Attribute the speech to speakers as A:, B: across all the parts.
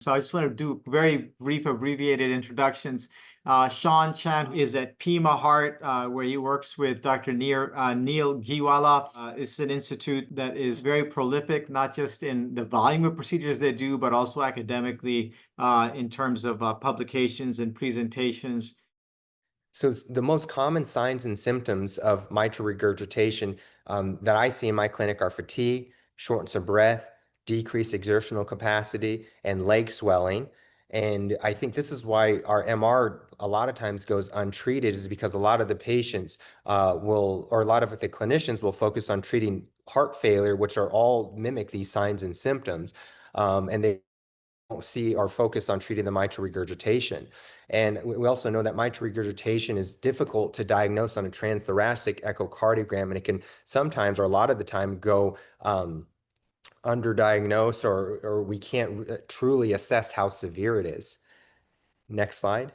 A: So I just want to do very brief, abbreviated introductions. Sean Chan is at Pima Heart, where he works with Dr. Neil Giwala. It's an institute that is very prolific, not just in the volume of procedures they do, but also academically in terms of publications and presentations.
B: So the most common signs and symptoms of mitral regurgitation that I see in my clinic are fatigue, shortness of breath, decreased exertional capacity, and leg swelling. And I think this is why our MR a lot of times goes untreated, is because a lot of the patients or a lot of the clinicians will focus on treating heart failure, which are all mimic these signs and symptoms. And they don't see or focus on treating the mitral regurgitation. And we also know that mitral regurgitation is difficult to diagnose on a transthoracic echocardiogram, and it can sometimes, or a lot of the time, go underdiagnosed, or we can't truly assess how severe it is. Next slide.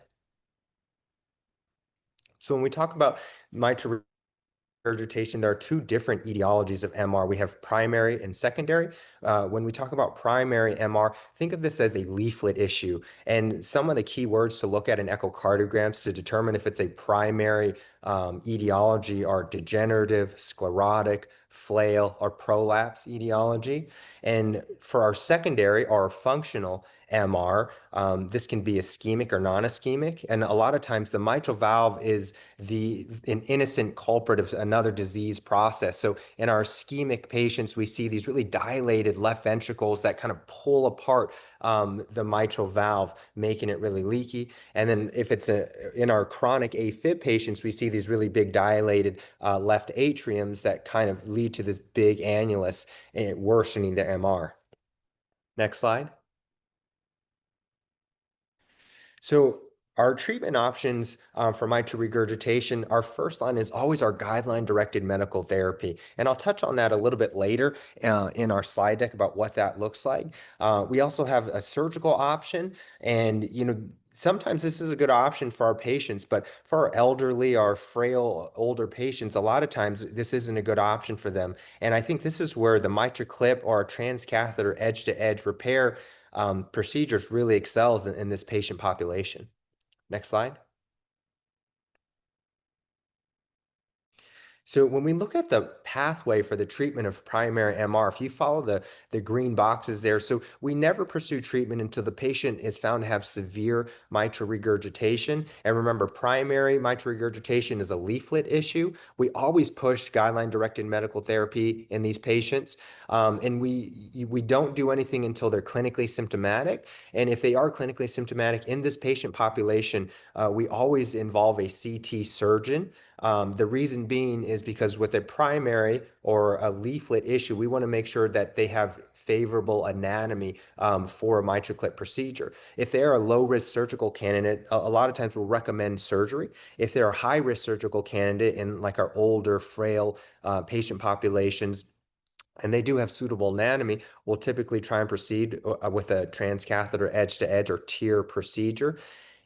B: So when we talk about mitral regurgitation, there are two different etiologies of MR. We have primary and secondary. When we talk about primary MR, think of this as a leaflet issue. And some of the key words to look at in echocardiograms to determine if it's a primary etiology are degenerative, sclerotic, flail, or prolapse etiology. And for our secondary or functional MR, this can be ischemic or non-ischemic. And a lot of times the mitral valve is an innocent culprit of another disease process. So in our ischemic patients, we see these really dilated left ventricles that kind of pull apart the mitral valve, making it really leaky. And then if it's in our chronic AFib patients, we see these really big dilated left atriums that kind of lead to this big annulus and worsening the MR. Next slide. So our treatment options for mitral regurgitation, our first line is always our guideline-directed medical therapy. And I'll touch on that a little bit later in our slide deck about what that looks like. We also have a surgical option, and sometimes this is a good option for our patients, but for our elderly, our frail, older patients, a lot of times this isn't a good option for them. And I think this is where the MitraClip or our transcatheter edge-to-edge repair procedures really excels in this patient population. Next slide. So when we look at the pathway for the treatment of primary MR, if you follow the green boxes there, so we never pursue treatment until the patient is found to have severe mitral regurgitation. And remember, primary mitral regurgitation is a leaflet issue. We always push guideline-directed medical therapy in these patients. And we don't do anything until they're clinically symptomatic. And if they are clinically symptomatic in this patient population, we always involve a CT surgeon. The reason being is because with a primary or a leaflet issue, we want to make sure that they have favorable anatomy for a MitraClip procedure. If they're a low-risk surgical candidate, a lot of times we'll recommend surgery. If they're a high-risk surgical candidate in like our older, frail patient populations, and they do have suitable anatomy, we'll typically try and proceed with a transcatheter edge-to-edge or TEER procedure.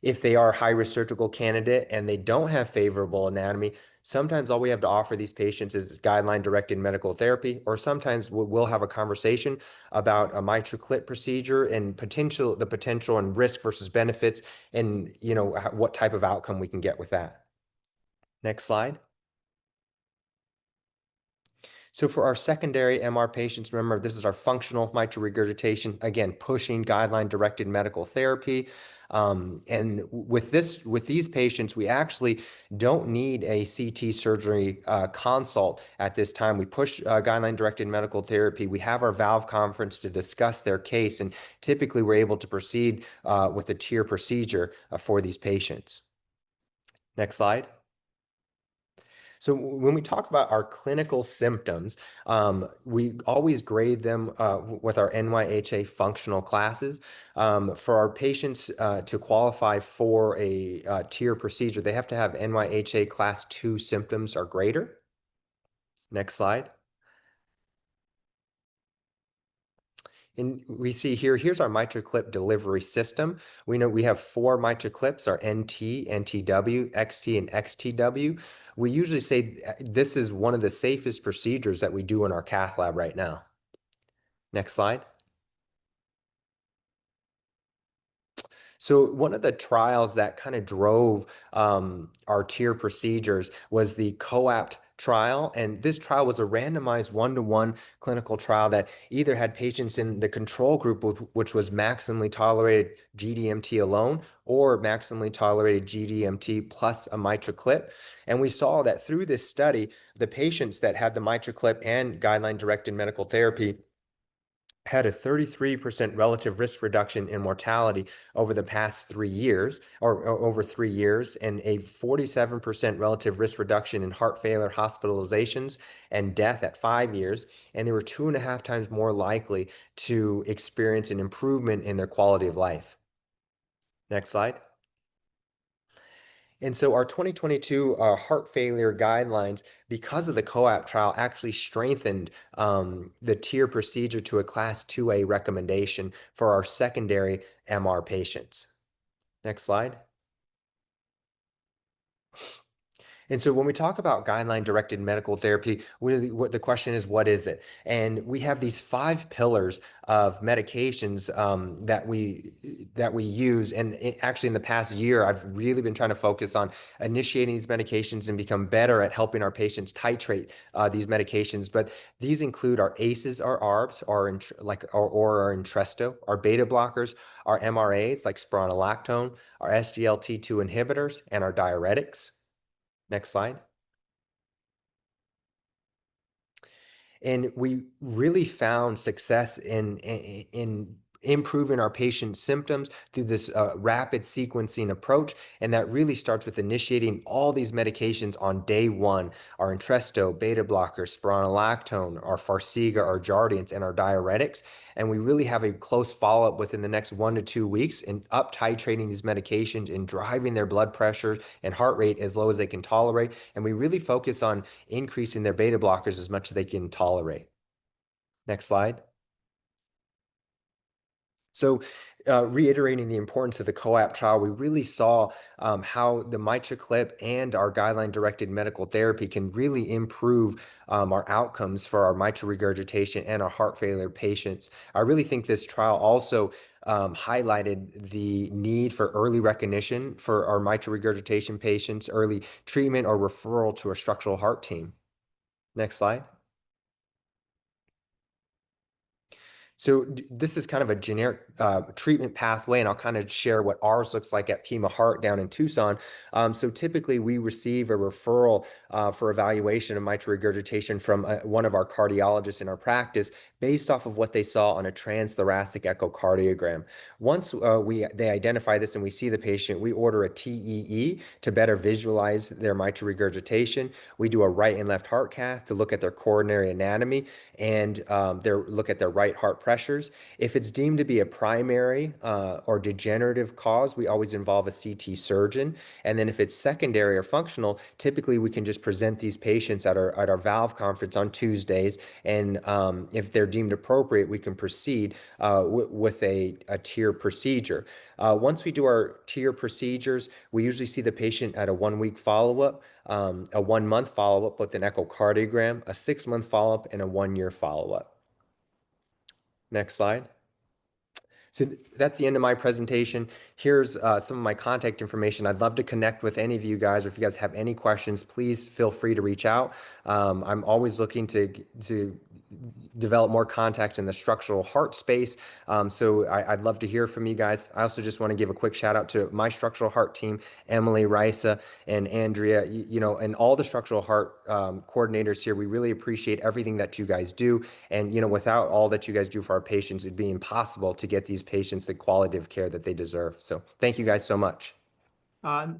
B: If they are a high-risk surgical candidate and they don't have favorable anatomy, sometimes all we have to offer these patients is guideline-directed medical therapy, or sometimes we'll have a conversation about a MitraClip procedure and the potential and risk versus benefits, and what type of outcome we can get with that. Next slide. So for our secondary MR patients, remember, this is our functional mitral regurgitation, again, pushing guideline-directed medical therapy. And with these patients, we actually don't need a CT surgery consult at this time. We push guideline-directed medical therapy. We have our valve conference to discuss their case, and typically we're able to proceed with the TEER procedure for these patients. Next slide. So when we talk about our clinical symptoms, we always grade them with our NYHA functional classes. For our patients to qualify for a TEER procedure, they have to have NYHA class 2 symptoms or greater. Next slide. And we see here's our MitraClip delivery system. We know we have 4 MitraClips, our NT, NTW, XT, and XTW. We usually say this is one of the safest procedures that we do in our cath lab right now. Next slide. So one of the trials that kind of drove our TEER procedures was the COAPT trial. And this trial was a randomized one-to-one clinical trial that either had patients in the control group, which was maximally tolerated GDMT alone, or maximally tolerated GDMT plus a MitraClip. And we saw that through this study, the patients that had the MitraClip and guideline-directed medical therapy had a 33% relative risk reduction in mortality over the past 3 years, or over 3 years, and a 47% relative risk reduction in heart failure hospitalizations and death at 5 years. And they were 2.5 times more likely to experience an improvement in their quality of life. Next slide. And so our 2022 heart failure guidelines, because of the COAP trial, actually strengthened the TEER procedure to a Class 2A recommendation for our secondary MR patients. Next slide. And so when we talk about guideline-directed medical therapy, really what the question is, what is it? And we have these 5 pillars of medications that we use. And actually, in the past year, I've really been trying to focus on initiating these medications and become better at helping our patients titrate these medications. But these include our ACEs, our ARBs, or our Entresto, our beta blockers, our MRAs like spironolactone, our SGLT2 inhibitors, and our diuretics. Next slide. And we really found success in improving our patient's symptoms through this rapid sequencing approach. And that really starts with initiating all these medications on day one: our Entresto, beta blockers, spironolactone, our Farxiga, our Jardiance, and our diuretics. And we really have a close follow-up within the next 1 to 2 weeks in up titrating these medications and driving their blood pressure and heart rate as low as they can tolerate. And we really focus on increasing their beta blockers as much as they can tolerate. Next slide. So reiterating the importance of the COAP trial, we really saw how the MitraClip and our guideline-directed medical therapy can really improve our outcomes for our mitral regurgitation and our heart failure patients. I really think this trial also highlighted the need for early recognition for our mitral regurgitation patients, early treatment or referral to a structural heart team. Next slide. So this is kind of a generic treatment pathway, and I'll kind of share what ours looks like at Pima Heart down in Tucson. So typically we receive a referral for evaluation of mitral regurgitation from one of our cardiologists in our practice based off of what they saw on a transthoracic echocardiogram. Once they identify this and we see the patient, we order a TEE to better visualize their mitral regurgitation. We do a right and left heart cath to look at their coronary anatomy and look at their right heart pressures. If it's deemed to be a primary or degenerative cause, we always involve a CT surgeon. And then if it's secondary or functional, typically we can just present these patients at our valve conference on Tuesdays. And if they're deemed appropriate, we can proceed with a TEER procedure. Once we do our TEER procedures, we usually see the patient at a 1-week follow-up, a 1-month follow-up with an echocardiogram, a 6-month follow-up, and a 1-year follow-up. Next slide. So that's the end of my presentation. Here's some of my contact information. I'd love to connect with any of you guys, or if you guys have any questions, please feel free to reach out. I'm always looking to develop more contacts in the structural heart space. So I'd love to hear from you guys. I also just want to give a quick shout out to my structural heart team, Emily, Risa, and Andrea, and all the structural heart coordinators here. We really appreciate everything that you guys do. And, without all that you guys do for our patients, it'd be impossible to get these patients the quality of care that they deserve. So thank you guys so much.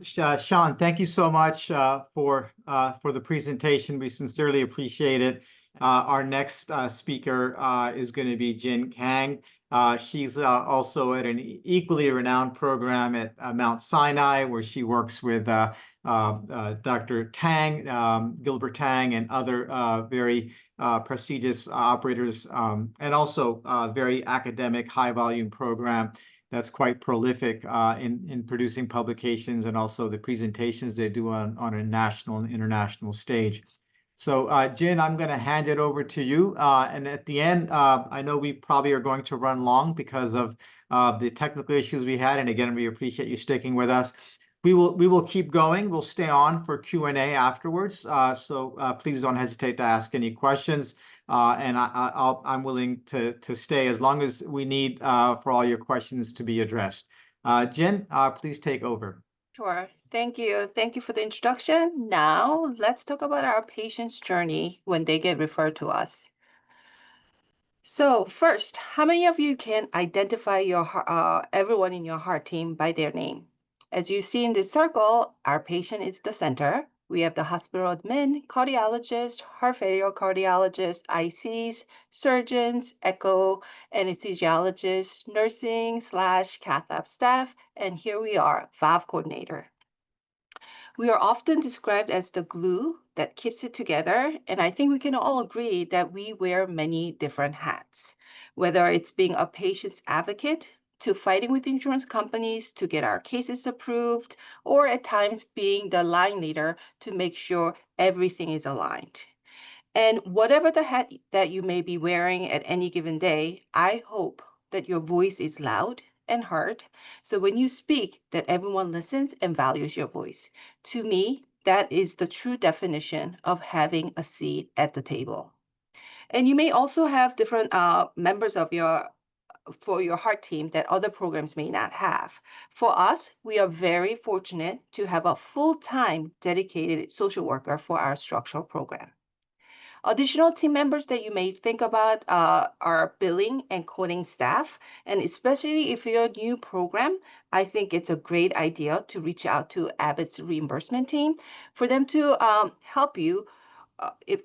A: Sean, thank you so much for the presentation. We sincerely appreciate it. Our next speaker is going to be Jin Kang. She's also at an equally renowned program at Mount Sinai, where she works with Dr. Tang, Gilbert Tang, and other very prestigious operators, and also a very academic, high-volume program that's quite prolific in producing publications and also the presentations they do on a national and international stage. So, Jin, I'm going to hand it over to you. And at the end, I know we probably are going to run long because of the technical issues we had. And again, we appreciate you sticking with us. We will keep going. We'll stay on for Q&A afterwards. So please don't hesitate to ask any questions. And I'm willing to stay as long as we need for all your questions to be addressed. Jin, please take over.
C: Sure. Thank you. Thank you for the introduction. Now, let's talk about our patient's journey when they get referred to us. So first, how many of you can identify everyone in your heart team by their name? As you see in this circle, our patient is the center. We have the hospital admin, cardiologist, heart failure cardiologist, ICs, surgeons, echo, anesthesiologist, nursing/cath lab staff, and here we are, valve coordinator. We are often described as the glue that keeps it together, and I think we can all agree that we wear many different hats, whether it's being a patient's advocate, to fighting with insurance companies to get our cases approved, or at times being the line leader to make sure everything is aligned. And whatever the hat that you may be wearing at any given day, I hope that your voice is loud and heard. So when you speak, that everyone listens and values your voice. To me, that is the true definition of having a seat at the table. And you may also have different members of for your heart team that other programs may not have. For us, we are very fortunate to have a full-time dedicated social worker for our structural program. Additional team members that you may think about are billing and coding staff. And especially if you're a new program, I think it's a great idea to reach out to Abbott's reimbursement team for them to help you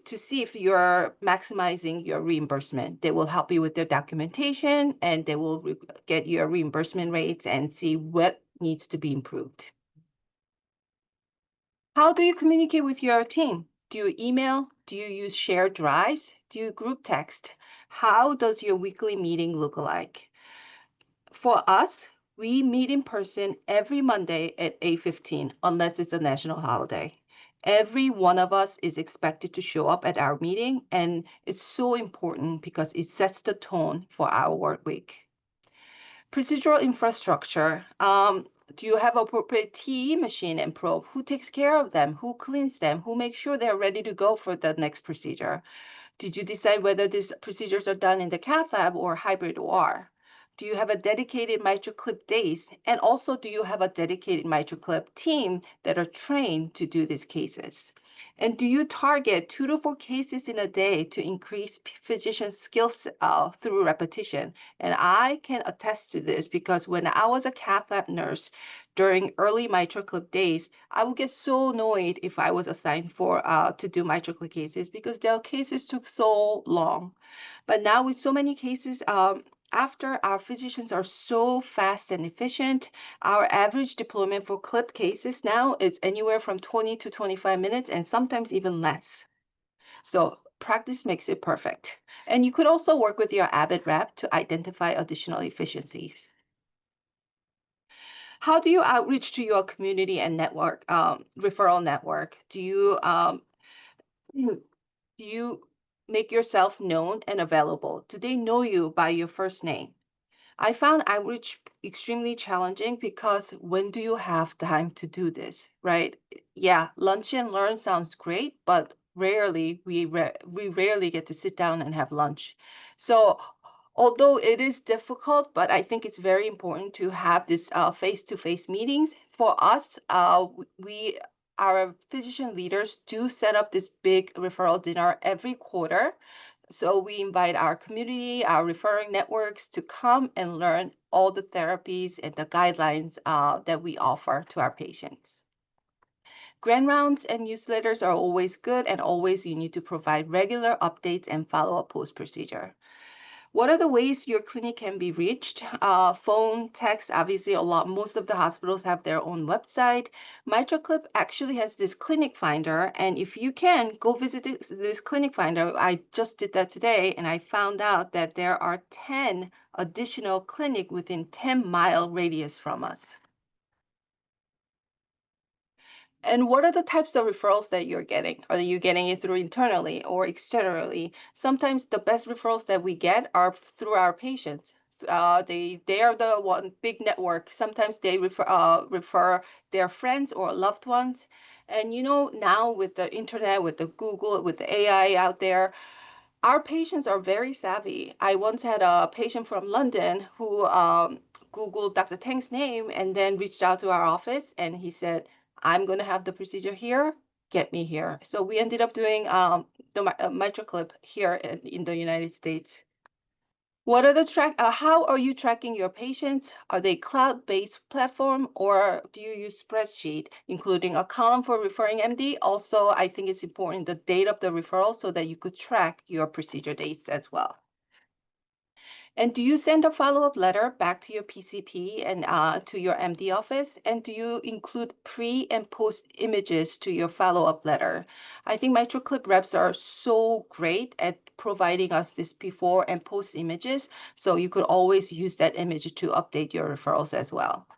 C: to see if you're maximizing your reimbursement. They will help you with their documentation and they will get your reimbursement rates and see what needs to be improved. How do you communicate with your team? Do you email? Do you use shared drives? Do you group text? How does your weekly meeting look like? For us, we meet in person every Monday at 8:15, unless it's a national holiday. Every one of us is expected to show up at our meeting, and it's so important because it sets the tone for our work week. Procedural infrastructure. Do you have appropriate TE machine and probe? Who takes care of them? Who cleans them? Who makes sure they're ready to go for the next procedure? Did you decide whether these procedures are done in the cath lab or hybrid OR? Do you have a dedicated MitraClip days? And also, do you have a dedicated MitraClip team that are trained to do these cases? And do you target 2 to 4 cases in a day to increase physician skills through repetition? And I can attest to this because when I was a cath lab nurse during early MitraClip days, I would get so annoyed if I was assigned for to do MitraClip cases because their cases took so long. But now with so many cases, after our physicians are so fast and efficient, our average deployment for clip cases now is anywhere from 20 to 25 minutes and sometimes even less. So practice makes it perfect. And you could also work with your Abbott rep to identify additional efficiencies. How do you outreach to your community and network, referral network? Do you make yourself known and available? Do they know you by your first name? I found outreach extremely challenging because when do you have time to do this, right? Yeah, lunch and learn sounds great, but we rarely get to sit down and have lunch. So although it is difficult, but I think it's very important to have this face-to-face meetings. For us, we our physician leaders do set up this big referral dinner every quarter, so we invite our community, our referring networks to come and learn all the therapies and the guidelines that we offer to our patients. Grand rounds and newsletters are always good, and always you need to provide regular updates and follow-up post-procedure. What are the ways your clinic can be reached? Phone, text, obviously most of the hospitals have their own website. MitraClip actually has this clinic finder, and if you can, go visit this clinic finder. I just did that today, and I found out that there are 10 additional clinic within 10-mile radius from us. And what are the types of referrals that you're getting? Are you getting it through internally or externally? Sometimes the best referrals that we get are through our patients. They are the one big network. Sometimes they refer their friends or loved ones. And now with the internet, with the Google, with the AI out there, our patients are very savvy. I once had a patient from London who Googled Dr. Tang's name and then reached out to our office, and he said, I'm going to have the procedure here. Get me here. So we ended up doing the MitraClip here in the United States. What are the how are you tracking your patients? Are they cloud-based platform or do you use spreadsheet, including a column for referring MD? Also, I think it's important the date of the referral so that you could track your procedure dates as well. And do you send a follow-up letter back to your PCP and to your MD office? And do you include pre and post images to your follow-up letter? I think MitraClip reps are so great at providing us this before and post images, so you could always use that image to update your referrals as well.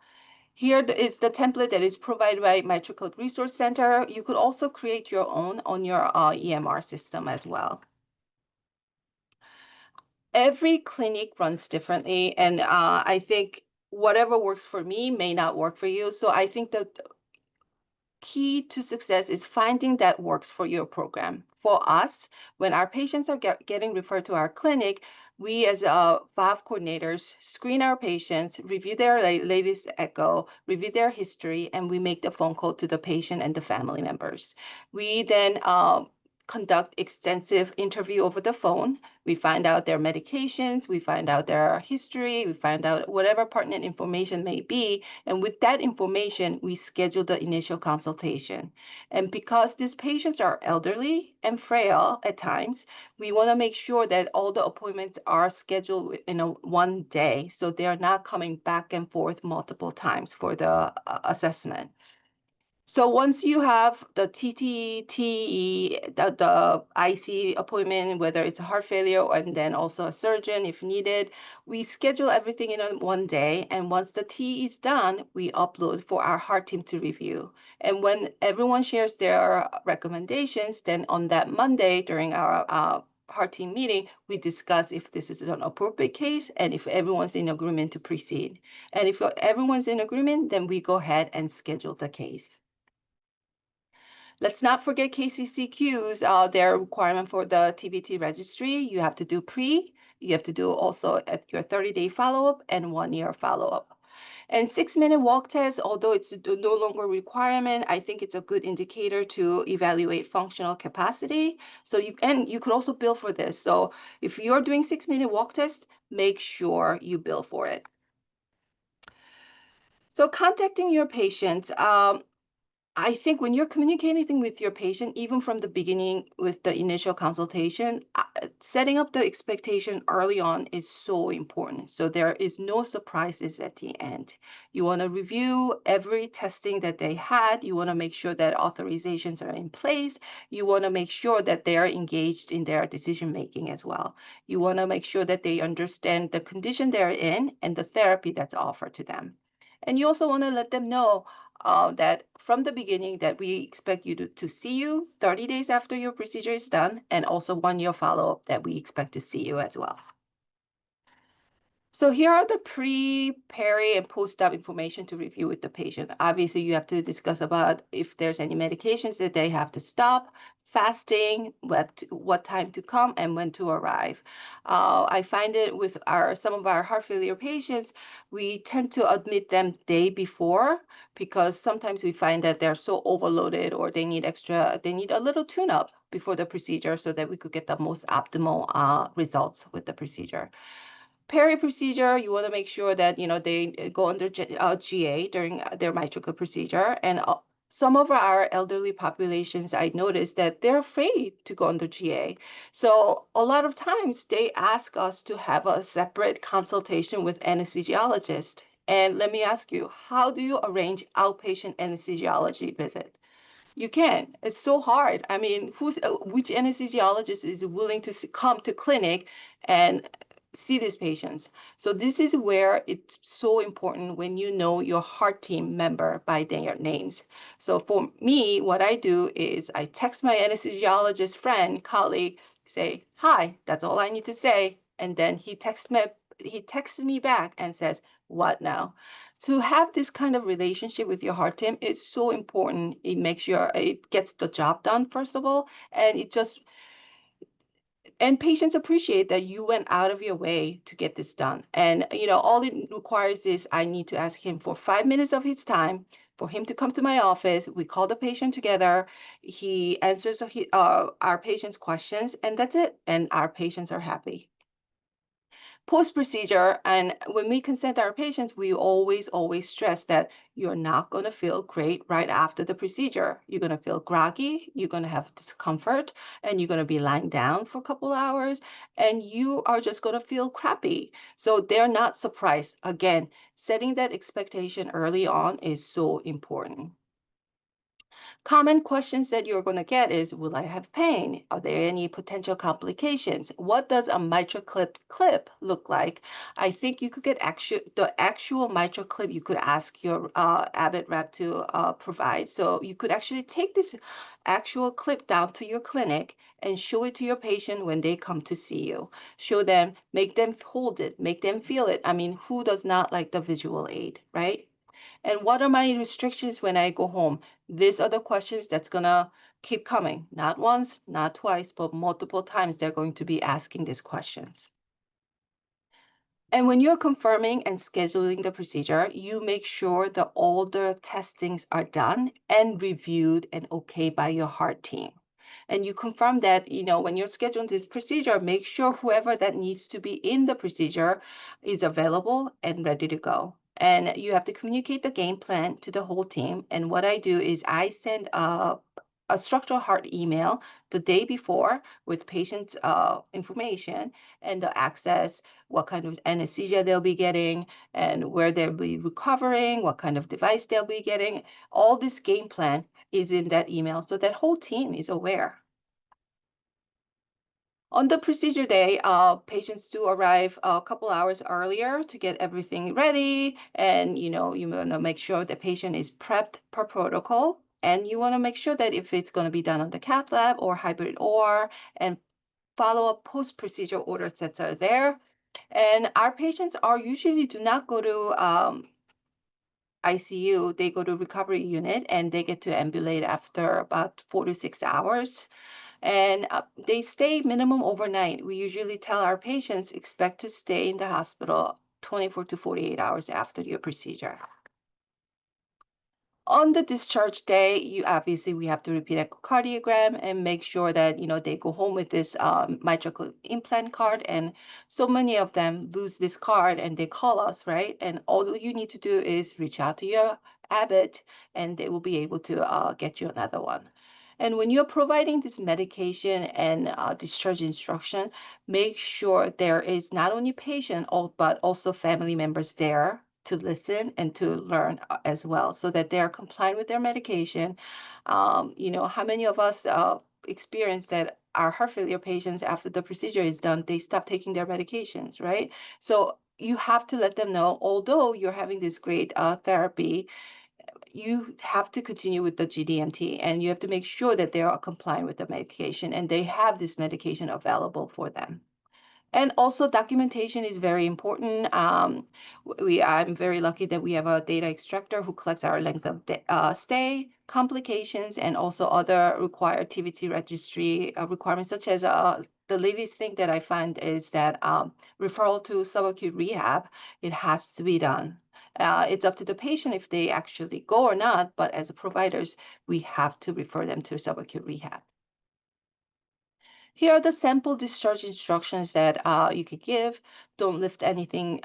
C: Here is the template that is provided by MitraClip Resource Center. You could also create your own on your EMR system as well. Every clinic runs differently, and I think whatever works for me may not work for you. So I think the key to success is finding that works for your program. For us, when our patients are getting referred to our clinic, we as VAV coordinators screen our patients, review their latest echo, review their history, and we make the phone call to the patient and the family members. We then conduct extensive interview over the phone. We find out their medications, we find out their history, we find out whatever pertinent information may be. And with that information, we schedule the initial consultation. And because these patients are elderly and frail at times, we want to make sure that all the appointments are scheduled in one day. So they are not coming back and forth multiple times for the assessment. So once you have the TT, TE, the IC appointment, whether it's a heart failure and then also a surgeon if needed, we schedule everything in one day. And once the TE is done, we upload for our heart team to review. And when everyone shares their recommendations, then on that Monday during our heart team meeting, we discuss if this is an appropriate case and if everyone's in agreement to proceed. And if everyone's in agreement, then we go ahead and schedule the case. Let's not forget KCCQs, their requirement for the TBT registry. You have to do pre, you have to do also at your 30-day follow-up and 1-year follow-up. And 6-minute walk test, although it's no longer a requirement, I think it's a good indicator to evaluate functional capacity. So you could also bill for this. So if you're doing 6-minute walk test, make sure you bill for it. So contacting your patients, I think when you're communicating with your patient, even from the beginning with the initial consultation, setting up the expectation early on is so important. So there is no surprises at the end. You want to review every testing that they had. You want to make sure that authorizations are in place. You want to make sure that they are engaged in their decision making as well. You want to make sure that they understand the condition they're in and the therapy that's offered to them. And you also want to let them know that from the beginning that we expect you to see you 30 days after your procedure is done, and also 1-year follow-up that we expect to see you as well. So here are the pre, peri, and post-op information to review with the patient. Obviously, you have to discuss about if there's any medications that they have to stop, fasting, what time to come, and when to arrive. I find it with some of our heart failure patients, we tend to admit them day before because sometimes we find that they're so overloaded or they need a little tune-up before the procedure so that we could get the most optimal results with the procedure. Peri procedure, you want to make sure that they go under GA during their MitraClip procedure. And some of our elderly populations, I noticed that they're afraid to go under GA. So a lot of times they ask us to have a separate consultation with anesthesiologist. And let me ask you, how do you arrange outpatient anesthesiology visit? You can. It's so hard. I mean, which anesthesiologist is willing to come to clinic and see these patients. So this is where it's so important when you know your heart team member by their names. So for me, what I do is I text my anesthesiologist friend, colleague, say, hi, that's all I need to say. And then he texts me back and says, what now? To have this kind of relationship with your heart team is so important. It gets the job done, first of all, and patients appreciate that you went out of your way to get this done. And all it requires is I need to ask him for 5 minutes of his time for him to come to my office. We call the patient together. He answers our patient's questions, and that's it. And our patients are happy. Post-procedure, and when we consent our patients, we always stress that you're not going to feel great right after the procedure. You're going to feel groggy, you're going to have discomfort, and you're going to be lying down for a couple hours, and you are just going to feel crappy. So they're not surprised. Again, setting that expectation early on is so important. Common questions that you're going to get is, will I have pain? Are there any potential complications? What does a MitraClip clip look like? I think you could get the actual MitraClip you could ask your Abbott rep to provide. So you could actually take this actual clip down to your clinic and show it to your patient when they come to see you. Show them, make them hold it, make them feel it. I mean, who does not like the visual aid, right? And what are my restrictions when I go home? These are the questions that's going to keep coming. Not once, not twice, but multiple times they're going to be asking these questions. And when you're confirming and scheduling the procedure, you make sure that all the testings are done and reviewed and okay by your heart team. And you confirm that, when you're scheduling this procedure, make sure whoever that needs to be in the procedure is available and ready to go. And you have to communicate the game plan to the whole team. And what I do is I send a structural heart email the day before with patient's information and the access, what kind of anesthesia they'll be getting, and where they'll be recovering, what kind of device they'll be getting. All this game plan is in that email, so that whole team is aware. On the procedure day, patients do arrive a couple hours earlier to get everything ready, and you want to make sure the patient is prepped per protocol, and you want to make sure that if it's going to be done on the cath lab or hybrid OR, and follow-up post-procedure order sets are there. And our patients are usually do not go to ICU, they go to recovery unit and they get to ambulate after about 4 to 6 hours. And they stay minimum overnight. We usually tell our patients expect to stay in the hospital 24 to 48 hours after your procedure. On the discharge day, we have to repeat echocardiogram and make sure that they go home with this mitral implant card. And so many of them lose this card and they call us, right? And all you need to do is reach out to your Abbott, and they will be able to get you another one. And when you're providing this medication and discharge instruction, make sure there is not only patient, but also family members there to listen and to learn as well, so that they are compliant with their medication. How many of us experience that our heart failure patients, after the procedure is done, they stop taking their medications, right? So you have to let them know, although you're having this great therapy, you have to continue with the GDMT, and you have to make sure that they are compliant with the medication and they have this medication available for them. And also documentation is very important. I'm very lucky that we have a data extractor who collects our length of stay, complications, and also other required TVT registry requirements, such as the latest thing that I find is that referral to subacute rehab, it has to be done. It's up to the patient if they actually go or not, but as providers, we have to refer them to subacute rehab. Here are the sample discharge instructions that you could give. Don't lift anything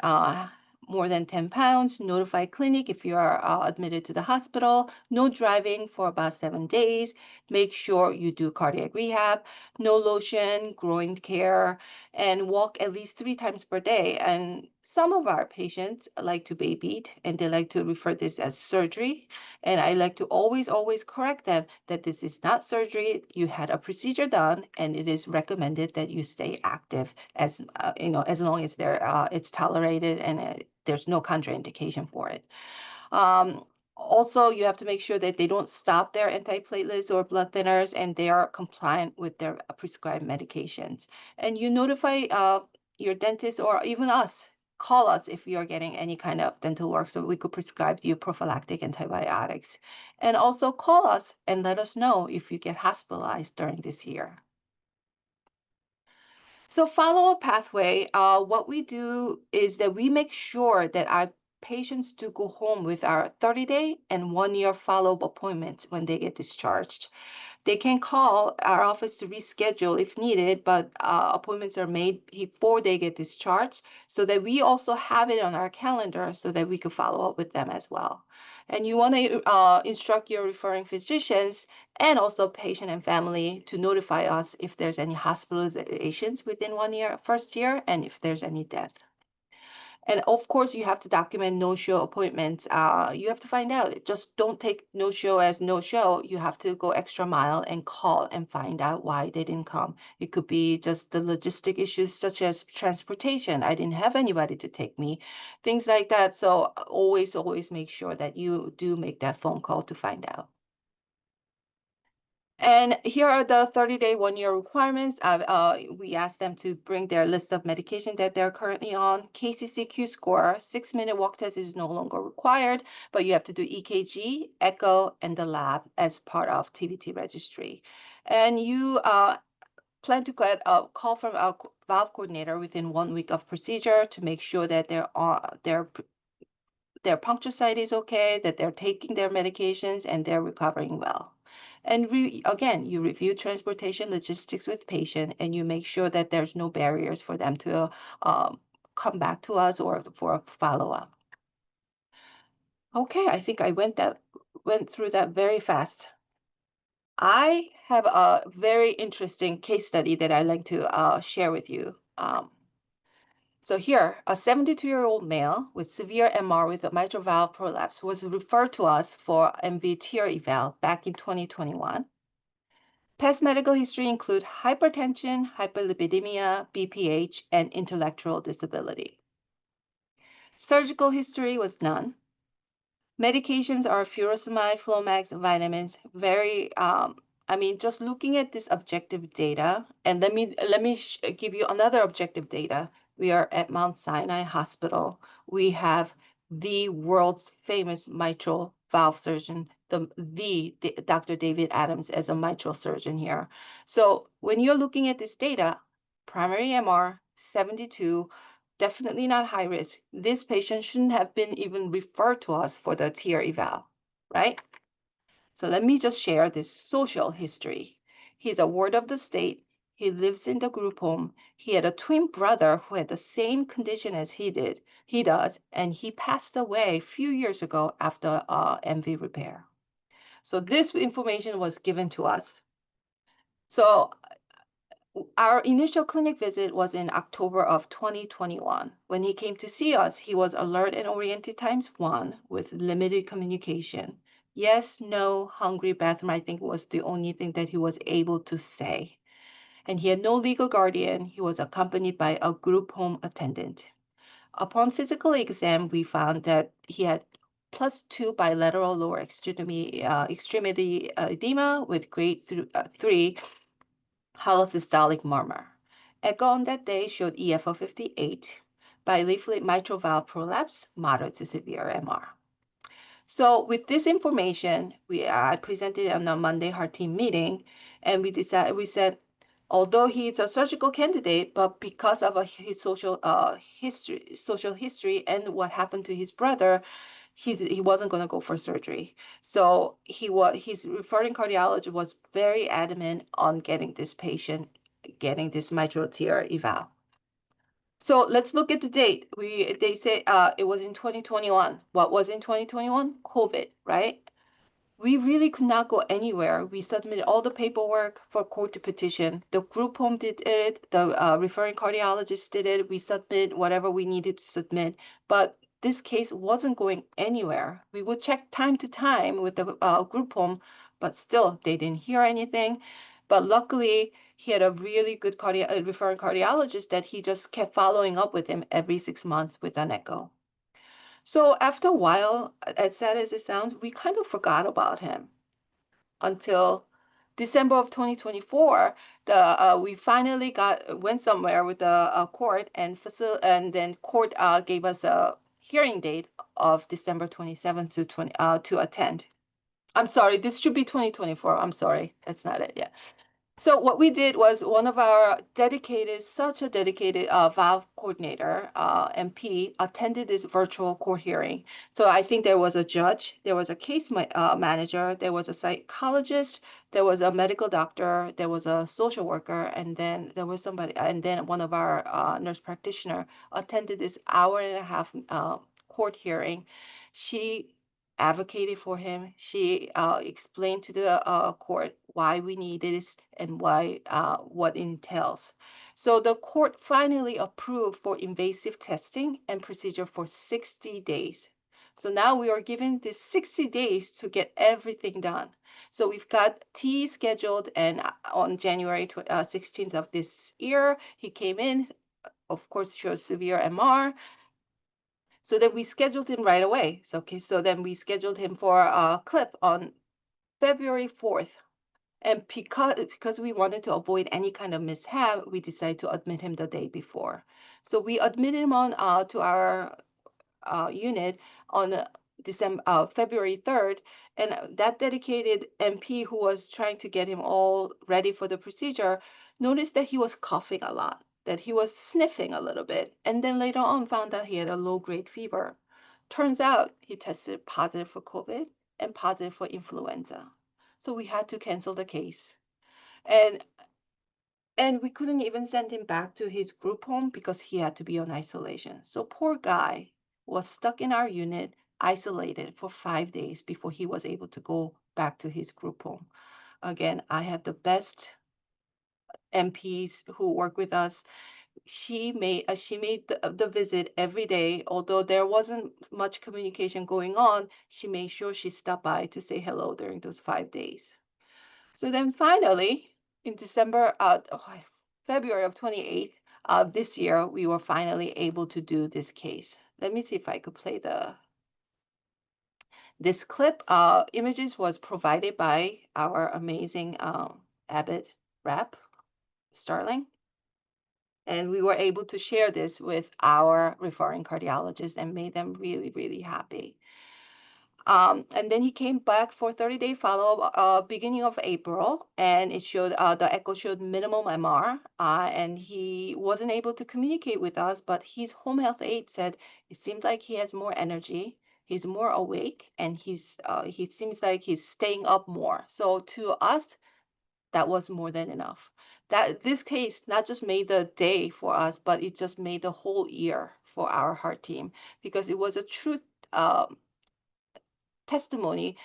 C: more than 10 pounds. Notify clinic if you are admitted to the hospital. No driving for about 7 days. Make sure you do cardiac rehab. No lotion, groin care, and walk at least 3 times per day. And some of our patients like to baby it and they like to refer this as surgery. And I like to always correct them that this is not surgery. You had a procedure done, and it is recommended that you stay active as as long as it's tolerated and there's no contraindication for it. Um, Also, you have to make sure that they don't stop their antiplatelets or blood thinners and they are compliant with their prescribed medications. And you notify your dentist or even us. Call us if you're getting any kind of dental work so we could prescribe you prophylactic antibiotics. And also call us and let us know if you get hospitalized during this year. So follow-up pathway, what we do is that we make sure that our patients do go home with our 30-day and 1-year follow-up appointments when they get discharged. They can call our office to reschedule if needed, but appointments are made before they get discharged so that we also have it on our calendar so that we can follow up with them as well. And you want to instruct your referring physicians and also patient and family to notify us if there's any hospitalizations within 1 year, first year, and if there's any death. And of course, you have to document no-show appointments. You have to find out. Just don't take no-show as no-show. You have to go extra mile and call and find out why they didn't come. It could be just the logistic issues such as transportation. I didn't have anybody to take me, things like that. So always make sure that you do make that phone call to find out. And here are the 30-day, 1-year requirements. We ask them to bring their list of medication that they're currently on. KCCQ score, 6-minute walk test is no longer required, but you have to do EKG, echo, and the lab as part of TVT registry. And you plan to get a call from our valve coordinator within 1 week of procedure to make sure that their puncture site is okay, that they're taking their medications and they're recovering well. And again, you review transportation logistics with patient and you make sure that there's no barriers for them to come back to us or for a follow-up. Okay, I think I went through that very fast. I have a very interesting case study that I'd like to share with you. So here, a 72-year-old male with severe MR with a mitral valve prolapse was referred to us for MV TEER eval back in 2021. Past medical history include hypertension, hyperlipidemia, BPH, and intellectual disability. Surgical history was none. Medications are furosemide, Flomax, vitamins. Just looking at this objective data, and let me give you another objective data. We are at Mount Sinai Hospital. We have the world's famous mitral valve surgeon, the Dr. David Adams as a mitral surgeon here. So when you're looking at this data, primary MR 72, definitely not high risk. This patient shouldn't have been even referred to us for the TEER eval, right? So let me just share this social history. He's a ward of the state. He lives in the group home. He had a twin brother who had the same condition as he does, and he passed away a few years ago after MV repair. So this information was given to us. So our initial clinic visit was in October of 2021. When he came to see us, he was alert and oriented ×1 with limited communication. Yes, no, hungry, bathroom, I think was the only thing that he was able to say. And he had no legal guardian. He was accompanied by a group home attendant. Upon physical exam, we found that he had +2 bilateral lower extremity edema with grade 3 hollow systolic murmur. Echo on that day showed EF of 58, bileaflet mitral valve prolapse, moderate to severe MR. So with this information, I presented on a Monday heart team meeting, and we said, although he's a surgical candidate, but because of his social history and what happened to his brother, he wasn't going to go for surgery. So his referring cardiologist was very adamant on getting this mitral TEER eval. So let's look at the date. They say it was in 2021. What was in 2021? COVID, right? we really could not go anywhere. We submitted all the paperwork for court to petition. The group home did it. The referring cardiologist did it. We submit whatever we needed to submit. But this case wasn't going anywhere. We would check time to time with the group home, but still they didn't hear anything. But luckily, he had a really good referring cardiologist that he just kept following up with him every 6 months with an echo. So after a while, as sad as it sounds, we kind of forgot about him until December of 2024. We finally went somewhere with the court, and then court gave us a hearing date of December 27th to attend. I'm sorry, this should be 2024. I'm sorry, that's not it. Yeah. So what we did was one of our such a dedicated valve coordinator, MP, attended this virtual court hearing. So I think there was a judge, there was a case manager, there was a psychologist, there was a medical doctor, there was a social worker, and then there was somebody, and then one of our nurse practitioner attended this 1.5 hour court hearing. She advocated for him. She explained to the court why we need this and why what it entails. So the court finally approved for invasive testing and procedure for 60 days. So now we are given this 60 days to get everything done. So we've got T scheduled, and on January 16th of this year, he came in, of course, showed severe MR. So then we scheduled him right away. So then we scheduled him for a clip on February 4th. And because we wanted to avoid any kind of mishap, we decided to admit him the day before. So we admitted him on to our unit on February 3rd, and that dedicated MP who was trying to get him all ready for the procedure noticed that he was coughing a lot, that he was sniffing a little bit, and then later on found out he had a low-grade fever. Turns out he tested positive for COVID and positive for influenza. So we had to cancel the case. And we couldn't even send him back to his group home because he had to be on isolation. So poor guy was stuck in our unit, isolated for 5 days before he was able to go back to his group home. Again, I have the best MPs who work with us. She made the visit every day, although there wasn't much communication going on. She made sure she stopped by to say hello during those 5 days. So then finally, in February of 28th of this year, we were finally able to do this case. Let me see if I could play this clip. Images was provided by our amazing Abbott rep, Starling. And we were able to share this with our referring cardiologists and made them really, really happy. And then he came back for 30-day follow-up beginning of April, and it showed the echo showed minimum MR, and he wasn't able to communicate with us, but his home health aide said it seemed like he has more energy, he's more awake, and he seems like he's staying up more. So to us, that was more than enough. That this case not just made the day for us, but it just made the whole year for our heart team, because it was a true testimony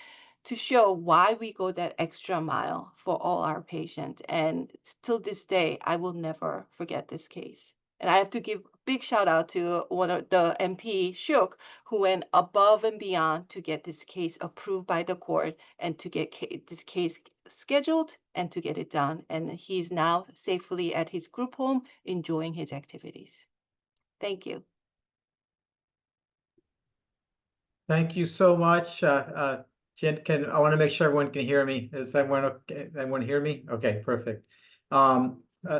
C: to show why we go that extra mile for all our patients. And till this day, I will never forget this case. And I have to give a big shout out to one of the MP, Shook, who went above and beyond to get this case approved by the court and to get this case scheduled and to get it done. And he's now safely at his group home enjoying his activities. Thank you.
A: Thank you so much. Jen, I want to make sure everyone can hear me. Is everyone hear me? Okay, perfect.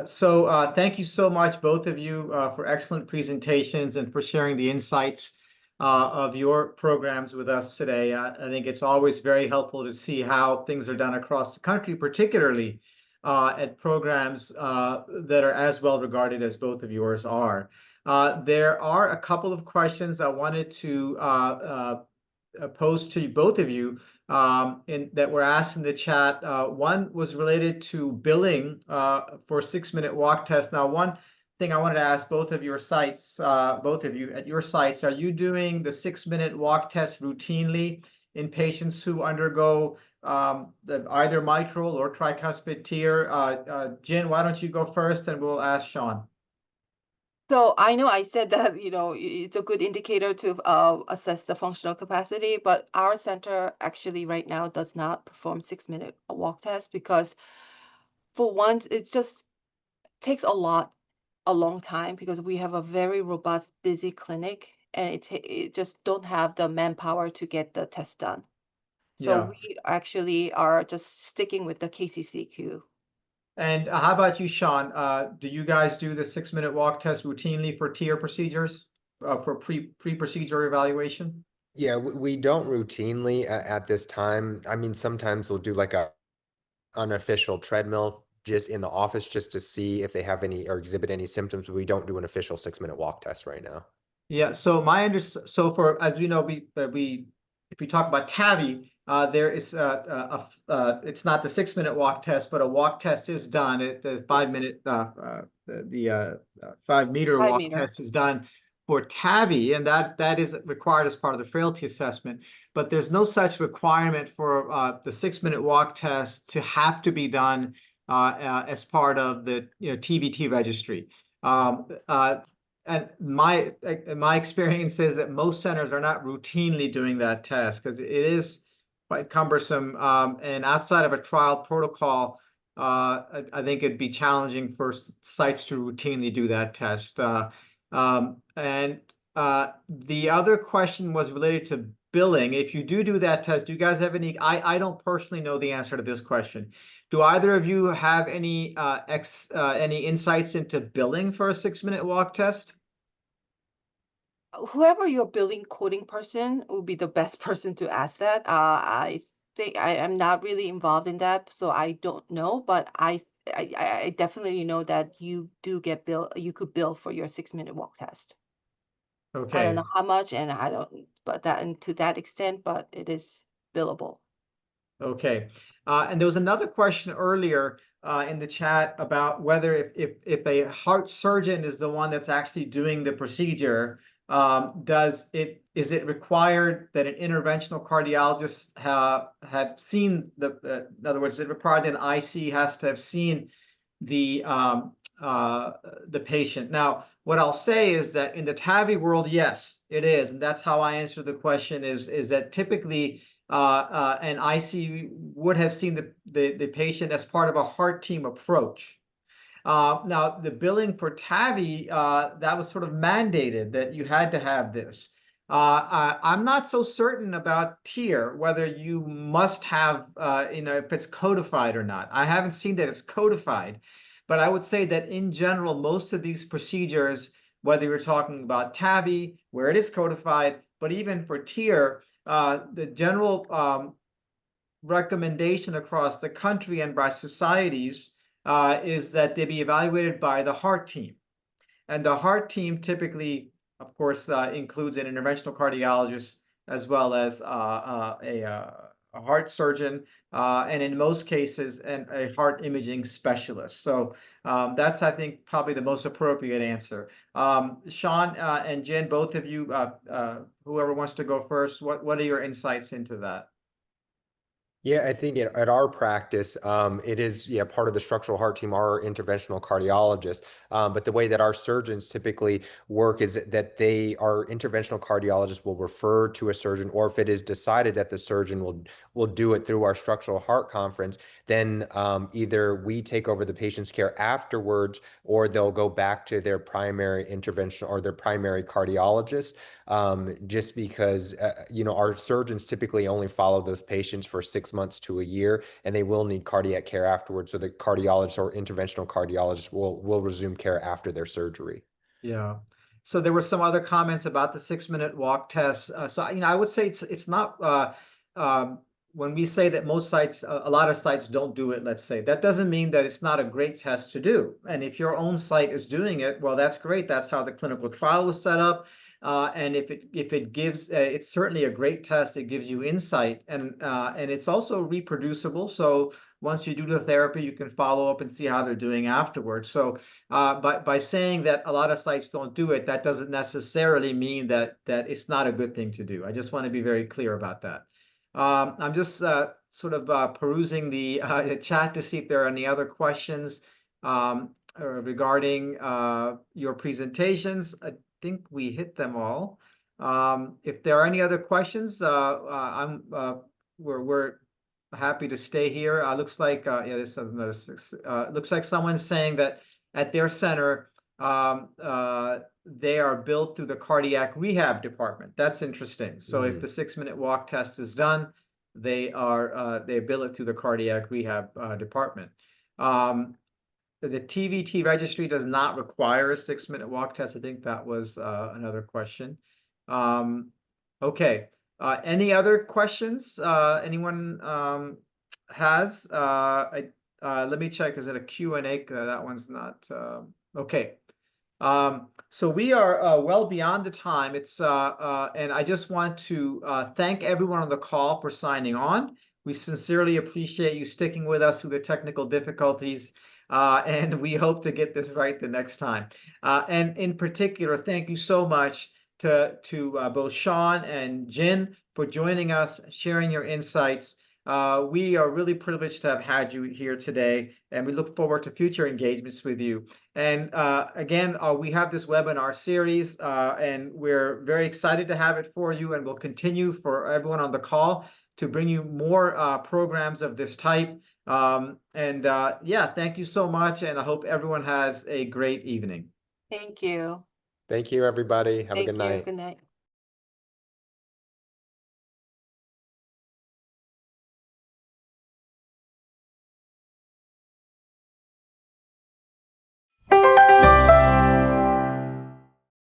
A: So thank you so much, both of you, for excellent presentations and for sharing the insights of your programs with us today. I think it's always very helpful to see how things are done across the country, particularly at programs that are as well regarded as both of yours are. There are a couple of questions I wanted to pose to both of you that were asked in the chat. One was related to billing for 6-minute walk test. Now, one thing I wanted to ask both of your sites, both of you at your sites, are you doing the 6-minute walk test routinely? in patients who undergo either mitral or tricuspid TEER. Jen, why don't you go first, and we'll ask Sean.
C: So I know I said that, it's a good indicator to assess the functional capacity, but our center actually right now does not perform 6-minute walk test because for once, it just takes a long time because we have a very robust, busy clinic and it just don't have the manpower to get the test done. So
A: Yeah.
C: we actually are just sticking with the KCCQ.
A: And how about you, Sean? Do you guys do the 6-minute walk test routinely for TEER procedures, for pre-procedure evaluation?
B: Yeah, we don't routinely at this time. I mean, sometimes we'll do like a unofficial treadmill just in the office just to see if they have any or exhibit any symptoms, but we don't do an official 6-minute walk test right now.
A: Yeah. So so for, as we know, if we talk about TAVI, there is it's not the 6-minute walk test, but a walk test is done. The 5-minute the 5-meter walk
C: 5 meter.
A: test is done for TAVI, and that is required as part of the frailty assessment. But there's no such requirement for the 6-minute walk test to have to be done as part of the TVT registry. And my experience is that most centers are not routinely doing that test because it is quite cumbersome. And outside of a trial protocol, I think it'd be challenging for sites to routinely do that test. And the other question was related to billing. If you do that test, do you guys have any? I don't personally know the answer to this question. Do either of you have any insights into billing for a 6-minute walk test?
C: Whoever your billing coding person would be the best person to ask that. I think I am not really involved in that, so I don't know, but I definitely know that you do get bill. You could bill for your 6-minute walk test. I don't
A: Okay.
C: know how much, and I don't, but that and to that extent, but it is billable.
A: Okay. And there was another question earlier in the chat about whether if a heart surgeon is the one that's actually doing the procedure, is it required that an interventional cardiologist have seen in other words, is it required that an IC has to have seen the patient? Now, what I'll say is that in the TAVI world, yes, it is, and that's how I answer the question. Is that typically an IC would have seen the patient as part of a heart team approach. Now, the billing for TAVI, that was sort of mandated that you had to have this. I'm not so certain about TEER, whether you must have, if it's codified or not. I haven't seen that it's codified, but I would say that in general, most of these procedures, whether you're talking about TAVI, where it is codified, but even for TEER, the general recommendation across the country and by societies is that they be evaluated by the heart team. And the heart team typically, of course, includes an interventional cardiologist as well as a heart surgeon, and in most cases, a heart imaging specialist. So that's, I think, probably the most appropriate answer. Sean and Jen, both of you, whoever wants to go first, what are your insights into that?
B: Yeah, I think at our practice, it is, part of the structural heart team, our interventional cardiologist. But the way that our surgeons typically work is that our interventional cardiologist will refer to a surgeon, or if it is decided that the surgeon will do it through our structural heart conference, then either we take over the patient's care afterwards, or they'll go back to their primary intervention or their primary cardiologist. Just because, our surgeons typically only follow those patients for 6 months to a year, and they will need cardiac care afterwards. So the cardiologist or interventional cardiologist will resume care after their surgery.
A: Yeah. So there were some other comments about the 6-minute walk test. So I would say it's not when we say that most sites, a lot of sites don't do it, let's say, that doesn't mean that it's not a great test to do. And if your own site is doing it, well, that's great. That's how the clinical trial was set up. And if it gives, it's certainly a great test. It gives you insight, and it's also reproducible. So once you do the therapy, you can follow up and see how they're doing afterwards. So by saying that a lot of sites don't do it, that doesn't necessarily mean that it's not a good thing to do. I just want to be very clear about that. I'm just sort of perusing the chat to see if there are any other questions regarding your presentations. I think we hit them all. If there are any other questions, we're happy to stay here. Looks like yeah, this looks like someone's saying that at their center they are billed through the cardiac rehab department. That's interesting. So if the 6-minute walk test is done, they bill it through the cardiac rehab department. The TVT registry does not require a 6-minute walk test. I think that was another question. Okay. Any other questions anyone has? Let me check. Is it a Q&A? That one's not. Okay. So we are well beyond the time. And I just want to thank everyone on the call for signing on. We sincerely appreciate you sticking with us through the technical difficulties, and we hope to get this right the next time. And in particular, thank you so much to both Sean and Jin for joining us, sharing your insights. We are really privileged to have had you here today, and we look forward to future engagements with you. And again, we have this webinar series, and we're very excited to have it for you, and we'll continue for everyone on the call to bring you more programs of this type. Yeah, thank you so much, and I hope everyone has a great evening.
C: Thank you.
B: Thank you, everybody. Have a good night.
C: Good night.